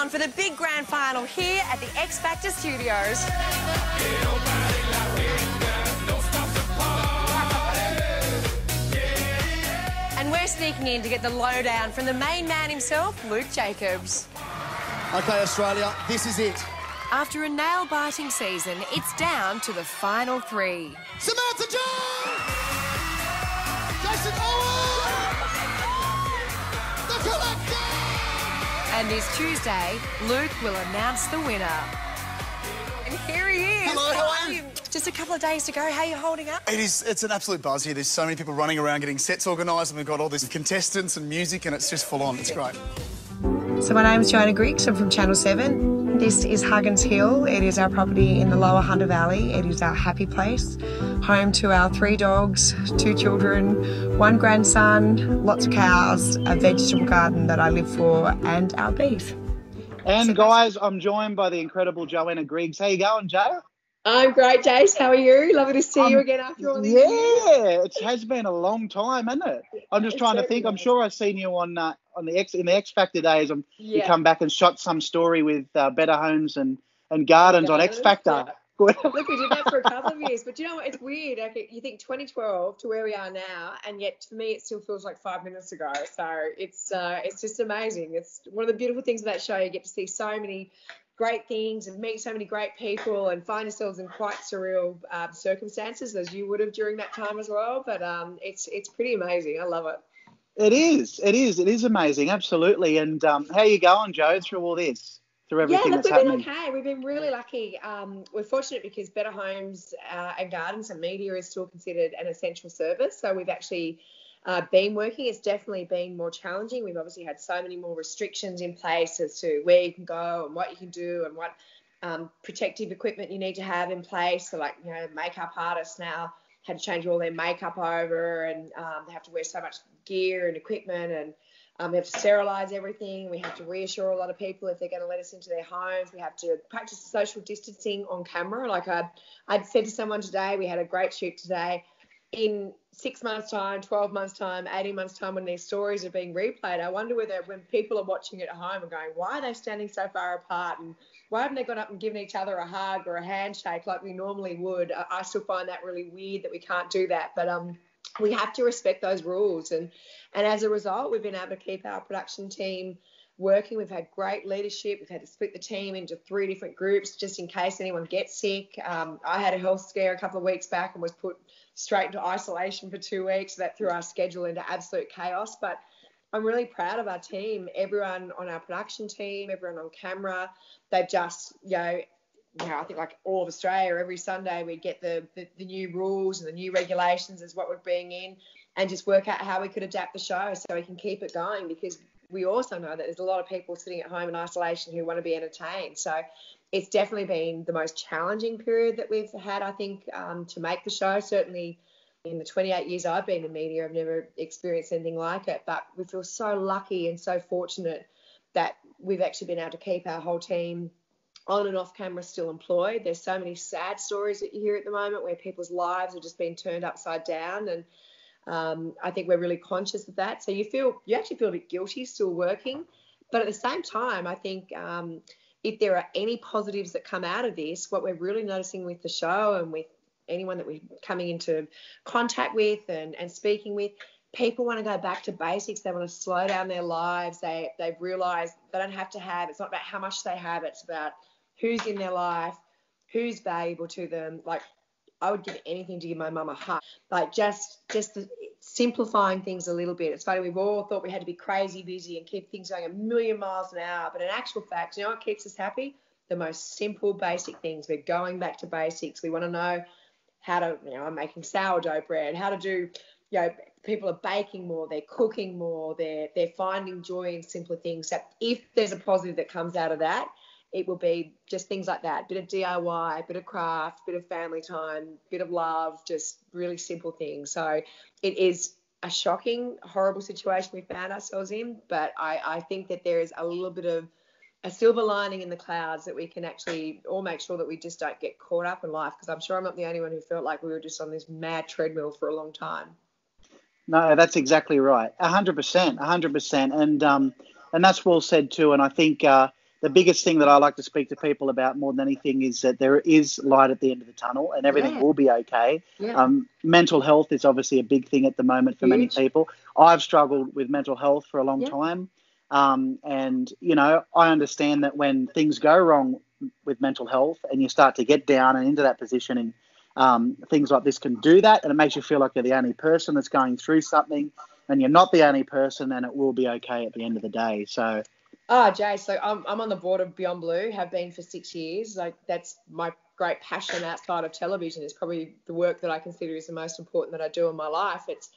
on for the big grand final here at the X Factor Studios. And we're sneaking in to get the lowdown from the main man himself, Luke Jacobs. OK, Australia, this is it. After a nail-biting season, it's down to the final three. Samantha Jones! Jason Owen! The collector! And this Tuesday, Luke will announce the winner. And here he is. Hello, how are you? Just a couple of days to go. How are you holding up? It's an absolute buzz here. There's so many people running around getting sets organised, and we've got all these contestants and music, and it's just full on. It's great. So my name is Johanna Griggs. I'm from Channel 7. This is Huggins Hill. It is our property in the Lower Hunter Valley. It is our happy place, home to our 3 dogs, 2 children, 1 grandson, lots of cows, a vegetable garden that I live for, and our beef. And guys, I'm joined by the incredible Johanna Griggs. How you going, Jo? I'm great, Jace. How are you? Lovely to see you again after all these years. Yeah, it has been a long time, hasn't it? I'm just trying to think. I'm sure I've seen you on the X Factor days. You come back and shot some story with Better Homes and Gardens on X Factor. Yeah. Look, we did that for a couple of years, but you know what? It's weird. Okay, you think 2012 to where we are now, and yet for me, it still feels like 5 minutes ago. So it's just amazing. It's one of the beautiful things of that show. You get to see so many great things and meet so many great people and find yourselves in quite surreal circumstances, as you would have during that time as well. But it's pretty amazing. I love it. It is amazing, absolutely. And how are you going, Jo, through all this? Through everything that's happening? We've been okay. We've been really lucky. We're fortunate because Better Homes and Gardens and media is still considered an essential service. So we've actually been working. It's definitely been more challenging. We've obviously had so many more restrictions in place as to where you can go and what you can do and what protective equipment you need to have in place. So, like, you know, makeup artists now had to change all their makeup over, and they have to wear so much gear and equipment, and we have to sterilise everything. We have to reassure a lot of people if they're going to let us into their homes. We have to practice social distancing on camera. Like I'd said to someone today, we had a great shoot today. In 6 months' time, 12 months' time, 18 months' time, when these stories are being replayed, I wonder whether when people are watching it at home and going, why are they standing so far apart, and why haven't they gone up and given each other a hug or a handshake like we normally would? I still find that really weird that we can't do that. But we have to respect those rules. And as a result, we've been able to keep our production team working. We've had great leadership. We've had to split the team into 3 different groups just in case anyone gets sick. I had a health scare a couple of weeks back and was put straight into isolation for 2 weeks. That threw our schedule into absolute chaos. But I'm really proud of our team, everyone on our production team, everyone on camera. They've just, I think like all of Australia, every Sunday we get the new rules and the new regulations is what we're bringing in, and just work out how we could adapt the show so we can keep it going, because we also know that there's a lot of people sitting at home in isolation who want to be entertained. So it's definitely been the most challenging period that we've had, I think, to make the show. Certainly in the 28 years I've been in media, I've never experienced anything like it. But we feel so lucky and so fortunate that we've actually been able to keep our whole team on and off camera still employed. There's so many sad stories that you hear at the moment where people's lives have just been turned upside down, and I think we're really conscious of that. So you actually feel a bit guilty still working, but at the same time, I think if there are any positives that come out of this, what we're really noticing with the show and with anyone that we're coming into contact with and speaking with, people want to go back to basics. They want to slow down their lives. They've realised they don't have to have. It's not about how much they have. It's about who's in their life, who's valuable to them. Like, I would give anything to give my mum a hug. Like, just simplifying things a little bit. It's funny, we've all thought we had to be crazy busy and keep things going a million miles an hour. But in actual fact, you know what keeps us happy? The most simple, basic things. We're going back to basics. We want to know how to, I'm making sourdough bread, how to do, people are baking more, they're cooking more, they're finding joy in simpler things. That if there's a positive that comes out of that, it will be just things like that, bit of DIY, bit of craft, bit of family time, bit of love, just really simple things. So it is a shocking, horrible situation we found ourselves in, but I think that there is a little bit of a silver lining in the clouds that we can actually all make sure that we just don't get caught up in life, because I'm sure I'm not the only one who felt like we were just on this mad treadmill for a long time. No, that's exactly right. 100%. And that's well said too. And I think the biggest thing that I like to speak to people about more than anything is that there is light at the end of the tunnel and everything will be okay. Yeah. Mental health is obviously a big thing at the moment for many people. I've struggled with mental health for a long time. And, you know, I understand that when things go wrong with mental health and you start to get down and into that position, and things like this can do that, and it makes you feel like you're the only person that's going through something, and you're not the only person, and it will be okay at the end of the day. So... Jay, so I'm on the board of Beyond Blue, have been for 6 years. Like, that's my great passion outside of television. Is probably the work that I consider is the most important that I do in my life. It's,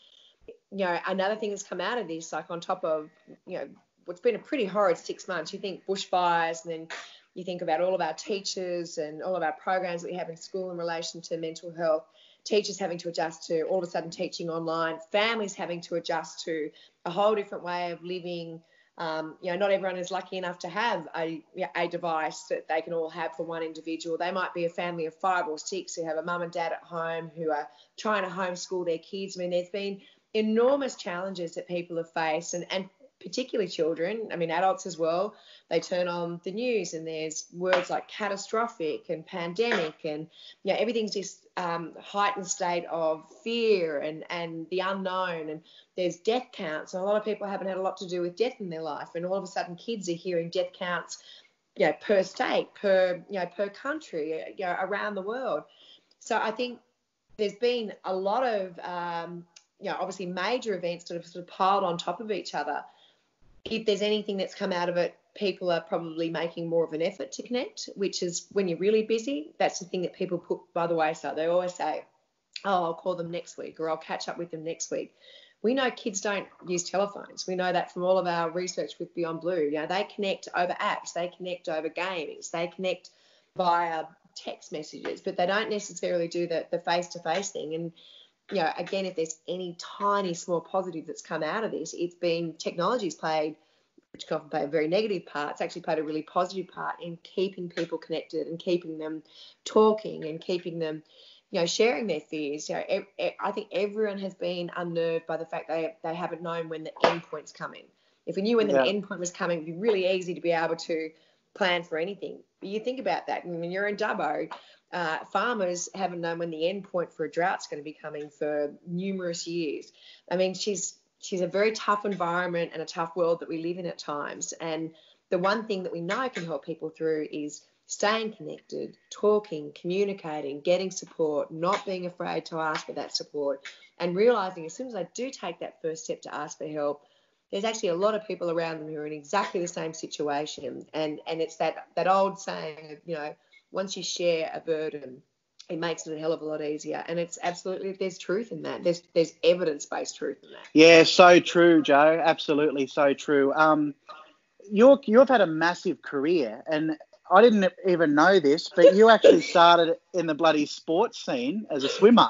you know, another thing that's come out of this, like on top of, you know, what's been a pretty horrid 6 months. You think bushfires, and then you think about all of our teachers and all of our programs that we have in school in relation to mental health, teachers having to adjust to all of a sudden teaching online, families having to adjust to a whole different way of living. You know, not everyone is lucky enough to have a device that they can all have for one individual. They might be a family of 5 or 6 who have a mum and dad at home who are trying to homeschool their kids. I mean, there's been enormous challenges that people have faced, and particularly children. I mean, adults as well. They turn on the news and there's words like catastrophic and pandemic, and, you know, everything's this heightened state of fear and the unknown, and there's death counts, and a lot of people haven't had a lot to do with death in their life, and all of a sudden kids are hearing death counts, you know, per state, per country, you know, around the world. So I think there's been a lot of you know, obviously major events that have sort of piled on top of each other. If there's anything that's come out of it, people are probably making more of an effort to connect, which is when you're really busy, that's the thing that people put by the wayside. They always say, oh, I'll call them next week, or I'll catch up with them next week. We know kids don't use telephones. We know that from all of our research with Beyond Blue. You know, they connect over apps, they connect over games, they connect via text messages, but they don't necessarily do the face-to-face thing. And, you know, again, if there's any tiny small positive that's come out of this, it's been technology's played, which can often play a very negative part. It's actually played a really positive part in keeping people connected and keeping them talking and keeping them, you know, sharing their fears. You know, I think everyone has been unnerved by the fact they haven't known when the end point's coming. If we knew when the end point was coming, it'd be really easy to be able to plan for anything. But you think about that, and when you're in Dubbo, farmers haven't known when the end point for a drought's going to be coming for numerous years. I mean, she's a very tough environment and a tough world that we live in at times. And the one thing that we know can help people through is staying connected, talking, communicating, getting support, not being afraid to ask for that support, and realising as soon as I do take that first step to ask for help, there's actually a lot of people around them who are in exactly the same situation. And it's that old saying of, you know, once you share a burden, it makes it a hell of a lot easier. And it's absolutely, there's truth in that. There's evidence-based truth in that. Yeah, so true, Joe. Absolutely so true. You've had a massive career, and I didn't even know this, but you actually started in the bloody sports scene as a swimmer.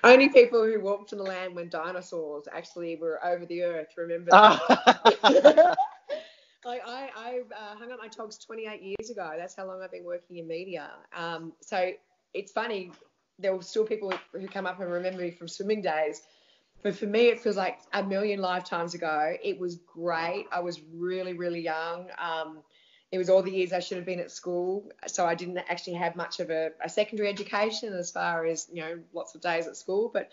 Only people who walked on the land when dinosaurs actually were over the earth remember that. Like I hung up my togs 28 years ago. That's how long I've been working in media. So it's funny, there were still people who come up and remember me from swimming days. But for me, it feels like a million lifetimes ago. It was great. I was really, really young. It was all the years I should have been at school. So I didn't actually have much of a secondary education as far as, you know, lots of days at school. But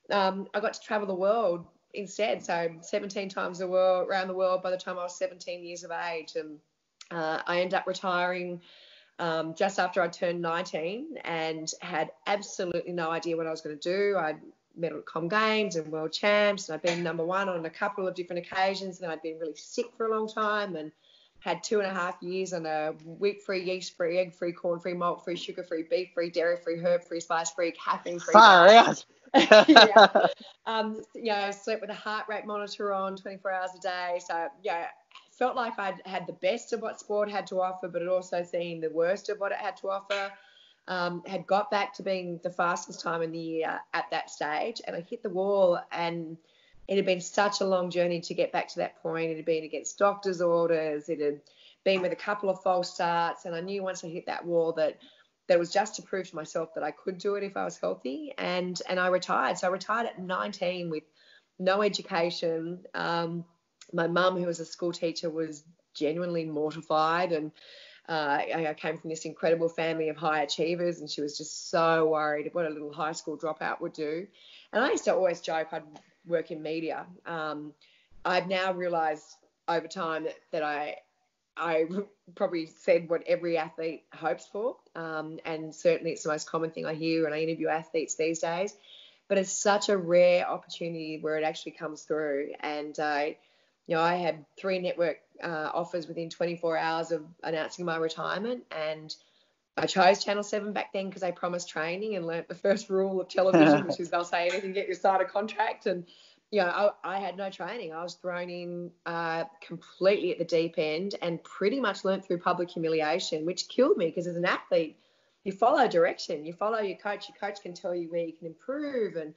I got to travel the world instead. So 17 times around the world by the time I was 17 years of age. And I ended up retiring just after I turned 19 and had absolutely no idea what I was going to do. I'd medaled at Com Games and World Champs, and I'd been number one on a couple of different occasions, and I'd been really sick for a long time and had 2.5 years on a wheat-free, yeast-free, egg-free, corn-free, malt-free, sugar-free, beef-free, dairy-free, herb-free, spice-free, caffeine-free. Far out. Yeah. You know, slept with a heart rate monitor on 24 hours a day. So, yeah, felt like I'd had the best of what sport had to offer, but it also seen the worst of what it had to offer. Had got back to being the fastest time in the year at that stage, and I hit the wall, and it had been such a long journey to get back to that point. It had been against doctor's orders. It had been with a couple of false starts, and I knew once I hit that wall that it was just to prove to myself that I could do it if I was healthy, and I retired. So I retired at 19 with no education. My mum, who was a school teacher, was genuinely mortified. And I came from this incredible family of high achievers, and she was just so worried what a little high school dropout would do. And I used to always joke I'd work in media. I've now realised over time that I probably said what every athlete hopes for, and certainly it's the most common thing I hear when I interview athletes these days. But it's such a rare opportunity where it actually comes through. And I had 3 network offers within 24 hours of announcing my retirement, and I chose Channel 7 back then because they promised training and learnt the first rule of television, which is they'll say anything, get you sign a contract. And I had no training. I was thrown in completely at the deep end and pretty much learnt through public humiliation, which killed me, because as an athlete, you follow direction. You follow your coach. Your coach can tell you where you can improve and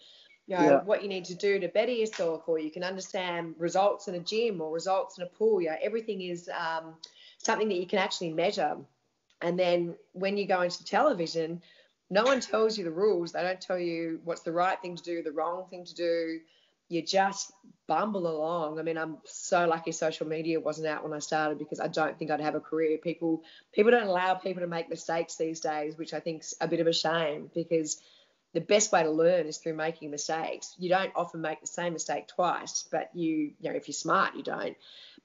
what you need to do to better yourself, or you can understand results in a gym or results in a pool. Everything is something that you can actually measure. And then when you go into television, no one tells you the rules. They don't tell you what's the right thing to do, the wrong thing to do. You just bumble along. I mean, I'm so lucky social media wasn't out when I started, because I don't think I'd have a career. People don't allow people to make mistakes these days, which I think's a bit of a shame, because the best way to learn is through making mistakes. You don't often make the same mistake twice, but if you're smart, you don't.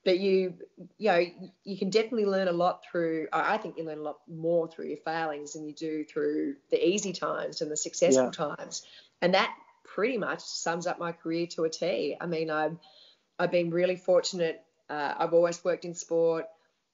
But you can definitely learn a lot through. I think you learn a lot more through your failings than you do through the easy times and the successful times. And that pretty much sums up my career to a T. I mean, I've been really fortunate. I've always worked in sport.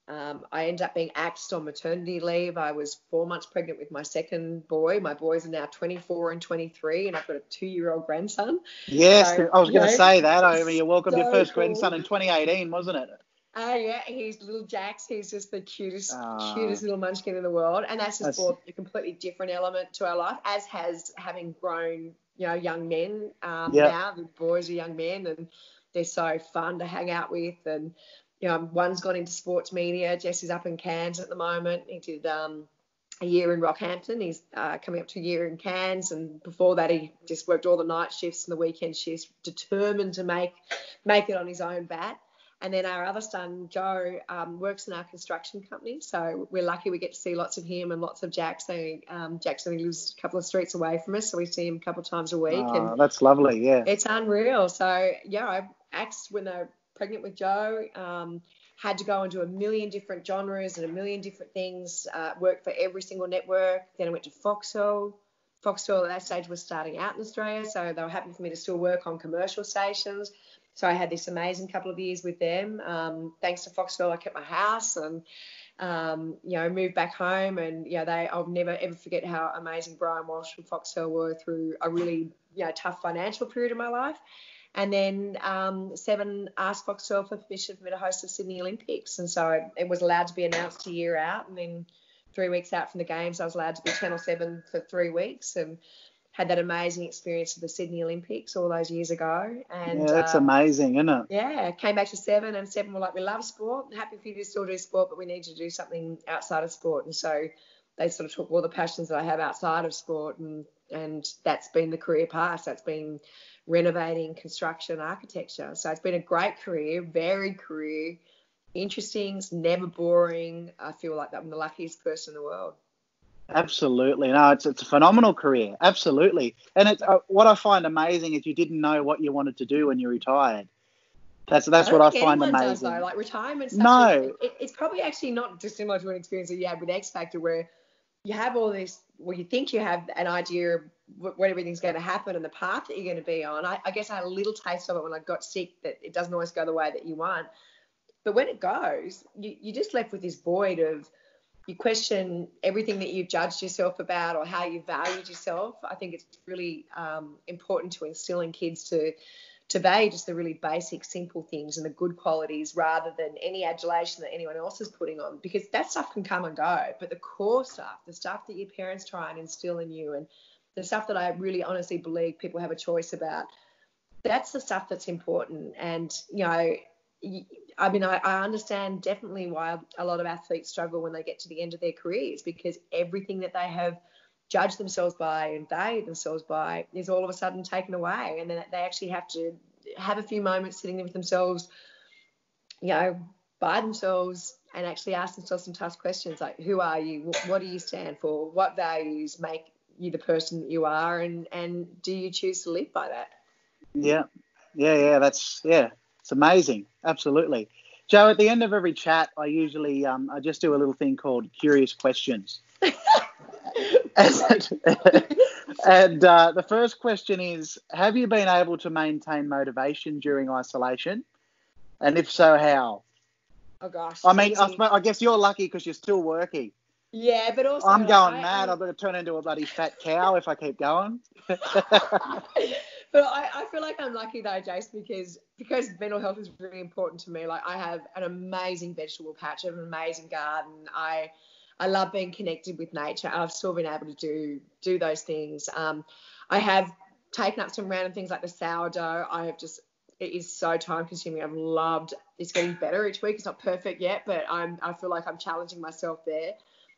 I ended up being axed on maternity leave. I was 4 months pregnant with my second boy. My boys are now 24 and 23, and I've got a 2-year-old grandson. Yes, so, I was going to say that. I mean, you welcomed so your first cool. grandson in 2018, wasn't it? Yeah, he's little Jax. He's just the cutest little munchkin in the world. And that's just brought a completely different element to our life, as has having grown, young men. Now the boys are young men, and they're so fun to hang out with. And, one's gone into sports media. Jesse's up in Cairns at the moment. He did a year in Rockhampton. He's coming up to a year in Cairns. And before that, he just worked all the night shifts and the weekend shifts, determined to make it on his own bat. And then our other son, Joe, works in our construction company. So we're lucky we get to see lots of him and lots of Jax. Jax only lives a couple of streets away from us, so we see him a couple of times a week. Oh, and that's lovely, yeah. It's unreal. So, I axed when they were pregnant with Joe, had to go into a million different genres and a million different things, worked for every single network. Then I went to Foxtel. Foxtel at that stage was starting out in Australia, so they were happy for me to still work on commercial stations. So I had this amazing couple of years with them. Thanks to Foxtel, I kept my house and, moved back home. And, I'll never, ever forget how amazing Brian Walsh from Foxtel were through a really, tough financial period of my life. And then Seven asked Foxtel for permission for me to host the Sydney Olympics. And so it was allowed to be announced a year out. And then 3 weeks out from the games, I was allowed to be Channel 7 for 3 weeks. And had that amazing experience of the Sydney Olympics all those years ago. And yeah, that's amazing, isn't it? Yeah, came back to Seven, and Seven were like, we love sport, happy for you to still do sport, but we need you to do something outside of sport. And so they sort of took all the passions that I have outside of sport, and that's been the career path. That's been renovating, construction, architecture. So it's been a great career, varied career, interesting, never boring. I feel like I'm the luckiest person in the world. Absolutely. No, it's a phenomenal career. Absolutely. And it's what I find amazing is you didn't know what you wanted to do when you retired. That's what I find amazing. Does, though. Like retirement. It's probably actually not dissimilar to an experience that you had with X Factor, where you have all this. Well, you think you have an idea of what everything's going to happen and the path that you're going to be on. I guess I had a little taste of it when I got sick, that it doesn't always go the way that you want. But when it goes, you're just left with this void of. You question everything that you've judged yourself about or how you valued yourself. I think it's really important to instill in kids to value just the really basic, simple things and the good qualities rather than any adulation that anyone else is putting on, because that stuff can come and go. But the core stuff, the stuff that your parents try and instill in you, and the stuff that I really honestly believe people have a choice about, that's the stuff that's important. And, I mean, I understand definitely why a lot of athletes struggle when they get to the end of their careers, because everything that they have judged themselves by and valued themselves by is all of a sudden taken away. And then they actually have to have a few moments sitting with themselves, by themselves and actually ask themselves some tough questions like, who are you? What do you stand for? What values make you the person that you are? And do you choose to live by that? Yeah. It's amazing. Absolutely. Joe, at the end of every chat, I usually I just do a little thing called curious questions. And the first question is, have you been able to maintain motivation during isolation? And if so, how? Oh, gosh. I mean, I guess you're lucky because you're still working. Yeah, but also... I'm going mad. I'm going to turn into a bloody fat cow if I keep going. But I feel like I'm lucky though, Jason, because mental health is really important to me. Like, I have an amazing vegetable patch, I have an amazing garden. I love being connected with nature. I've still been able to do those things. I have taken up some random things like the sourdough. It is so time consuming. I've loved, it's getting better each week. It's not perfect yet, but I feel like I'm challenging myself there.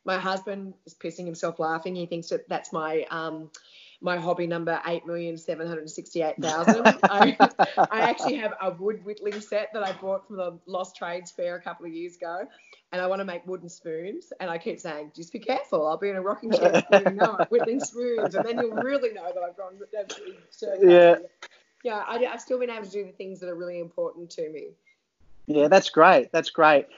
My husband is pissing himself laughing. He thinks that's my hobby number 8,768,000. I actually have a wood whittling set that I bought from the Lost Trades Fair a couple of years ago, and I want to make wooden spoons. And I keep saying, just be careful. I'll be in a rocking chair before you know it, whittling spoons, and then you'll really know that I've gone absolutely circular. Yeah. Yeah, I've still been able to do the things that are really important to me. Yeah, that's great. That's great.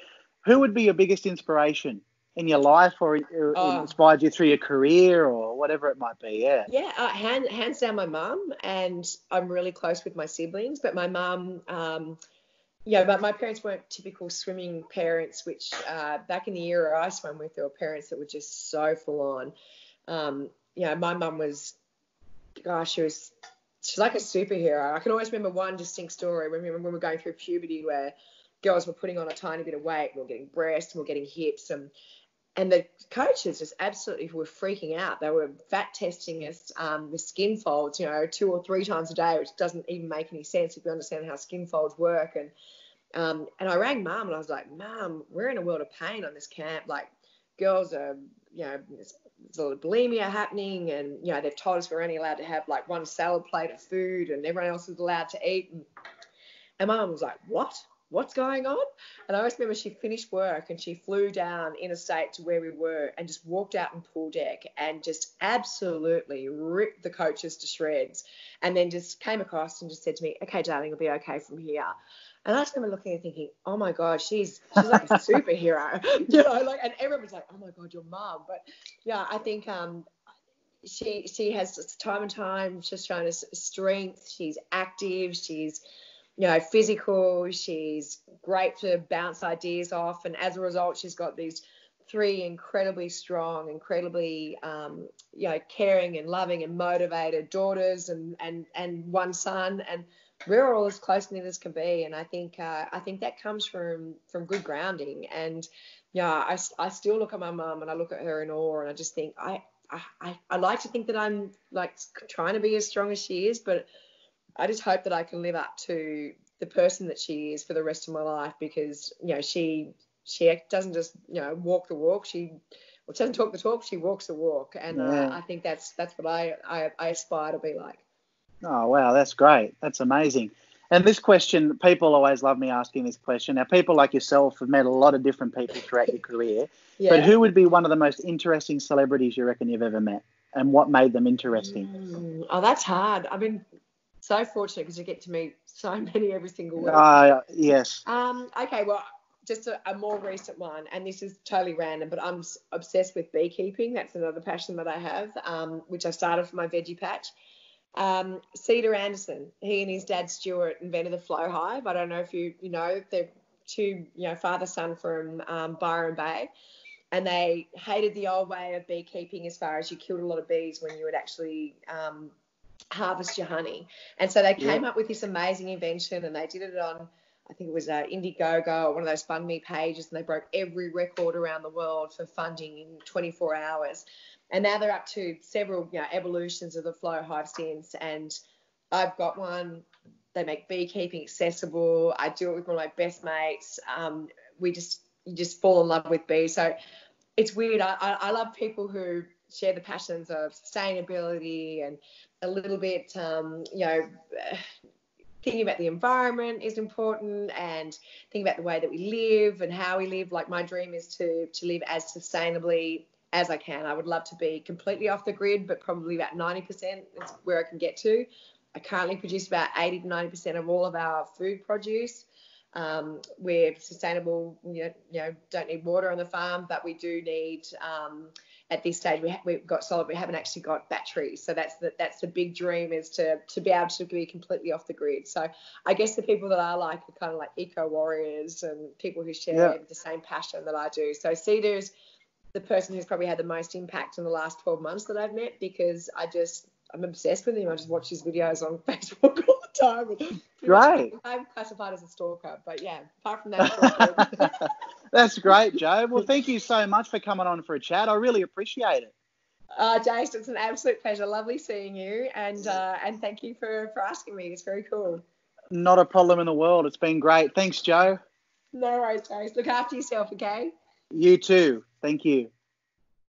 Who would be your biggest inspiration in your life, or inspired you through your career, or whatever it might be? Yeah, hands down my mum, and I'm really close with my siblings. But my mum, but my parents weren't typical swimming parents, which back in the era I swam with, there were parents that were just so full on. My mum was, gosh, she's like a superhero. I can always remember one distinct story. When we were going through puberty, where girls were putting on a tiny bit of weight, we were getting breasts, we were getting hips, and the coaches just absolutely were freaking out. They were fat testing us with skin folds, 2 or 3 times a day, which doesn't even make any sense if you understand how skin folds work. And I rang Mum and I was like, Mum, we're in a world of pain on this camp. Like, girls are, there's a lot of bulimia happening, and, they've told us we're only allowed to have like 1 salad plate of food and everyone else is allowed to eat. And Mum was like, what's going on? And I always remember she finished work and she flew down interstate to where we were and just walked out on pool deck and just absolutely ripped the coaches to shreds, and then just came across and just said to me, okay, darling, it'll be okay from here. And I just remember looking and thinking, oh my God, she's like a superhero, and everyone was like, oh my God, your mum. But yeah, I think she has time and time just shown us strength. She's active. She's physical. She's great to bounce ideas off. And as a result, she's got these 3 incredibly strong, incredibly, caring and loving and motivated daughters and 1 son. And we're all as close knit as can be. And I think that comes from good grounding. And I still look at my mum and I look at her in awe, and I just think I like to think that I'm like trying to be as strong as she is, but I just hope that I can live up to the person that she is for the rest of my life, because she doesn't just walk the walk. She doesn't talk the talk. She walks the walk, and I think that's what I aspire to be like. Oh wow, that's great. That's amazing. And this question, people always love me asking this question. Now, people like yourself have met a lot of different people throughout your career, but who would be one of the most interesting celebrities you reckon you've ever met, and what made them interesting? Oh, that's hard. I've been so fortunate because you get to meet so many every single week. Yes. Okay, well, just a more recent one, and this is totally random, but I'm obsessed with beekeeping. That's another passion that I have, which I started for my veggie patch. Cedar Anderson, he and his dad Stuart invented the flow hive. I don't know if you know, they're 2 father-son from Byron Bay, and they hated the old way of beekeeping as far as you killed a lot of bees when you would actually harvest your honey. And so they came up with this amazing invention, and they did it on, I think it was Indiegogo or one of those fund me pages, and they broke every record around the world for funding in 24 hours. And now they're up to several evolutions of the flow hive since, and I've got one. They make beekeeping accessible. I do it with one of my best mates. You just fall in love with bees. So it's weird. I love people who share the passions of sustainability and a little bit, thinking about the environment is important, and thinking about the way that we live and how we live. Like, my dream is to live as sustainably as I can. I would love to be completely off the grid, but probably about 90% is where I can get to. I currently produce about 80 to 90% of all of our food produce. We're sustainable, don't need water on the farm, but we do need, at this stage, we've got solar, we haven't actually got batteries. So that's the big dream, is to be able to be completely off the grid. So I guess the people that I like are kind of like eco warriors and people who share the same passion that I do. So Cedar's the person who's probably had the most impact in the last 12 months that I've met, because I'm obsessed with him. I just watch his videos on Facebook all the time. Great. I'm classified as a stalker, but yeah, apart from that, it's all good. That's great, Jo. Well, thank you so much for coming on for a chat. I really appreciate it. Jace, it's an absolute pleasure. Lovely seeing you, and thank you for asking me. It's very cool. Not a problem in the world. It's been great. Thanks, Jo. No worries, Jace. Look after yourself, okay? You too. Thank you.